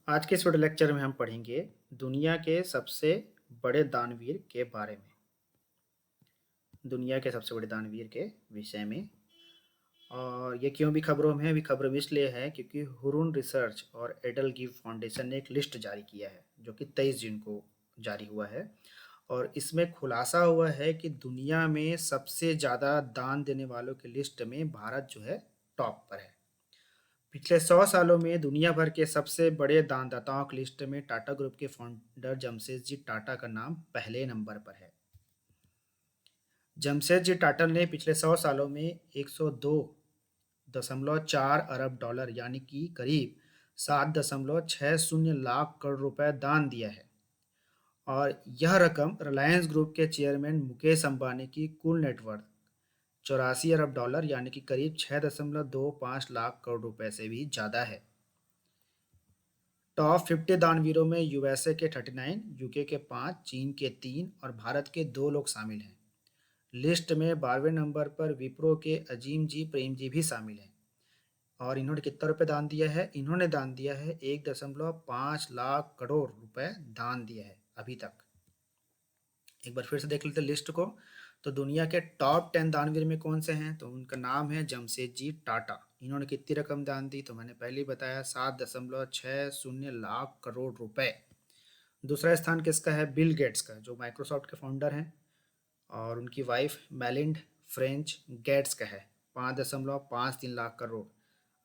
आज के इस वीडियो लेक्चर में हम पढ़ेंगे दुनिया के सबसे बड़े दानवीर के बारे में। दुनिया के सबसे बड़े दानवीर के विषय में। और ये क्यों भी खबरों में है, अभी खबर में इसलिए है क्योंकि हुरून रिसर्च और एडल गिव फाउंडेशन ने एक लिस्ट जारी किया है जो कि 23 जून को जारी हुआ है। और इसमें खुलासा हुआ है कि दुनिया में सबसे ज़्यादा दान देने वालों की लिस्ट में भारत जो है टॉप पर है। पिछले 100 सालों में दुनिया भर के सबसे बड़े दानदाताओं की लिस्ट में टाटा ग्रुप के फाउंडर जमशेदजी टाटा का नाम पहले नंबर पर है। जमशेदजी टाटा ने पिछले 100 सालों में 102.4 अरब डॉलर यानी कि करीब 7.60 लाख करोड़ रुपए दान दिया है। और यह रकम रिलायंस ग्रुप के चेयरमैन मुकेश अंबानी की कुल नेटवर्थ 84 अरब डॉलर यानी कि करीब 6.25 लाख करोड़ रुपए से भी ज़्यादा है। टॉप 50 दानवीरों में यूएसए के 39, यूके के 5, चीन के 3 और भारत के 2 लोग शामिल हैं। लिस्ट में 12वें नंबर पर विप्रो के अजीम जी प्रेम जी भी शामिल हैं। और इन्होंने कितना रुपए दान दिया है? इन्होंने दान दिया है 1.5 लाख करोड़ रुपए दान दिया है अभी तक। एक बार फिर से देख लेते हैं लिस्ट को। तो दुनिया के टॉप 10 दानवीर में कौन से हैं? तो उनका नाम है जमशेदजी टाटा। इन्होंने कितनी रकम दान दी? तो मैंने पहले ही बताया 7.60 लाख करोड़ रुपए। दूसरा स्थान किसका है? बिल गेट्स का, जो माइक्रोसॉफ्ट के फाउंडर हैं। और उनकी वाइफ मेलिंड फ्रेंच गेट्स का है 5.53 लाख करोड़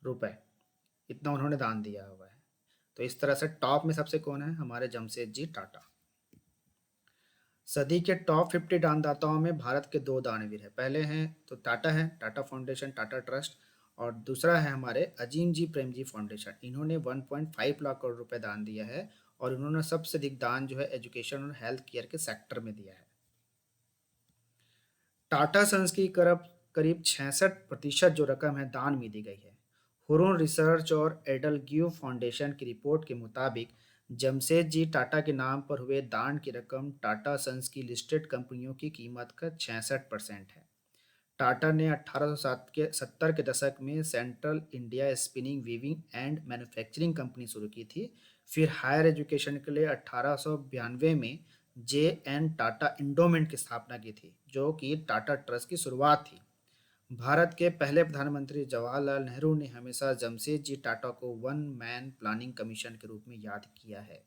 रुपए। इतना उन्होंने दान दिया हुआ है। तो इस तरह से टॉप में सबसे कौन है? हमारे जमशेदजी टाटा। सदी के टॉप 50 दानदाताओं में भारत के 2 दानवीर हैं। पहले हैं तो टाटा है, टाटा फाउंडेशन, टाटा ट्रस्ट। और दूसरा है हमारे अजीम जी प्रेम जी फाउंडेशन। इन्होंने 1.5 लाख करोड़ रुपए दान दिया है। और इन्होंने सबसे अधिक दान जो है एजुकेशन और हेल्थ केयर के सेक्टर में दिया है। टाटा सन्स की करीब 66% जो रकम है दान में दी गई है। हुरून रिसर्च और एडल ग्यू फाउंडेशन की रिपोर्ट के मुताबिक जमशेदजी टाटा के नाम पर हुए दान की रकम टाटा सन्स की लिस्टेड कंपनियों की कीमत का 66% है। टाटा ने 1870 के दशक में central India spinning weaving and manufacturing company शुरू की थी। फिर हायर एजुकेशन के लिए 1892 में जे एन टाटा इंडोमेंट की स्थापना की थी, जो कि टाटा ट्रस्ट की शुरुआत थी। भारत के पहले प्रधानमंत्री जवाहरलाल नेहरू ने हमेशा जमशेदजी टाटा को वन मैन प्लानिंग कमीशन के रूप में याद किया है।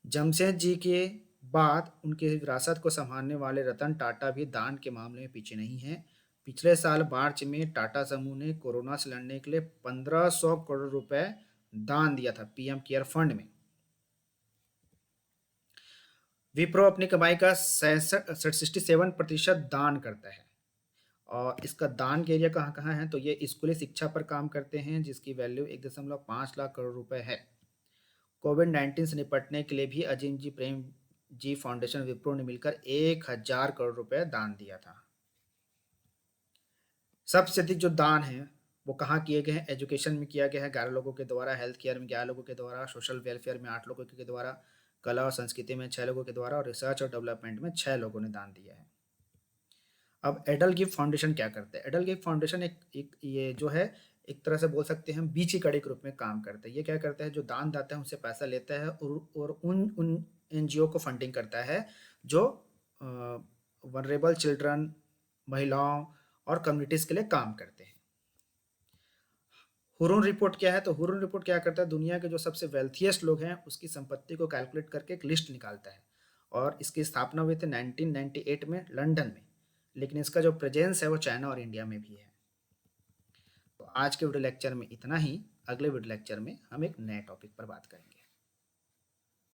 जमशेद जी के बाद उनकी विरासत को संभालने वाले रतन टाटा भी दान के मामले में पीछे नहीं हैं। पिछले साल मार्च में टाटा समूह ने कोरोना से लड़ने के लिए 1500 करोड़ रुपए दान दिया था पीएम केयर फंड में। विप्रो अपनी कमाई का 67% दान करता है। और इसका दान के एरिया कहाँ कहाँ है? तो ये स्कूली शिक्षा पर काम करते हैं, जिसकी वैल्यू 1.5 लाख करोड़ रुपए है। कोविड-19 से निपटने के लिए भी अजीम जी प्रेम जी फाउंडेशन विप्रो ने मिलकर 1000 करोड़ रुपए दान दिया था। सबसे अधिक जो दान है वो कहाँ किए गए हैं? एजुकेशन में किया गया है 11 लोगों के द्वारा, हेल्थ केयर में 11 लोगों के द्वारा, सोशल वेलफेयर में 8 लोगों के द्वारा, कला और संस्कृति में 6 लोगों के द्वारा और रिसर्च और डेवलपमेंट में 6 लोगों ने दान दिया है। अब एडल गिफ्ट फाउंडेशन क्या करते हैं? एडल गिफ्ट फाउंडेशन एक ये जो है, एक तरह से बोल सकते हैं हम बीच की कड़ी के रूप में काम करते हैं। ये क्या करता है? जो दान दाता है उनसे पैसा लेता है और उन उन एनजीओ को फंडिंग करता है जो वनरेबल चिल्ड्रन, महिलाओं और कम्युनिटीज़ के लिए काम करते हैं। हुरून रिपोर्ट क्या है? तो हुरून रिपोर्ट क्या करता है? दुनिया के जो सबसे वेल्थिएस्ट लोग हैं उसकी संपत्ति को कैलकुलेट करके एक लिस्ट निकालता है। और इसकी स्थापना हुई थी 1998 में लंदन में। लेकिन इसका जो प्रेजेंस है वो चाइना और इंडिया में भी है। तो आज के वीडियो लेक्चर में इतना ही। अगले वीडियो लेक्चर में हम एक नए टॉपिक पर बात करेंगे।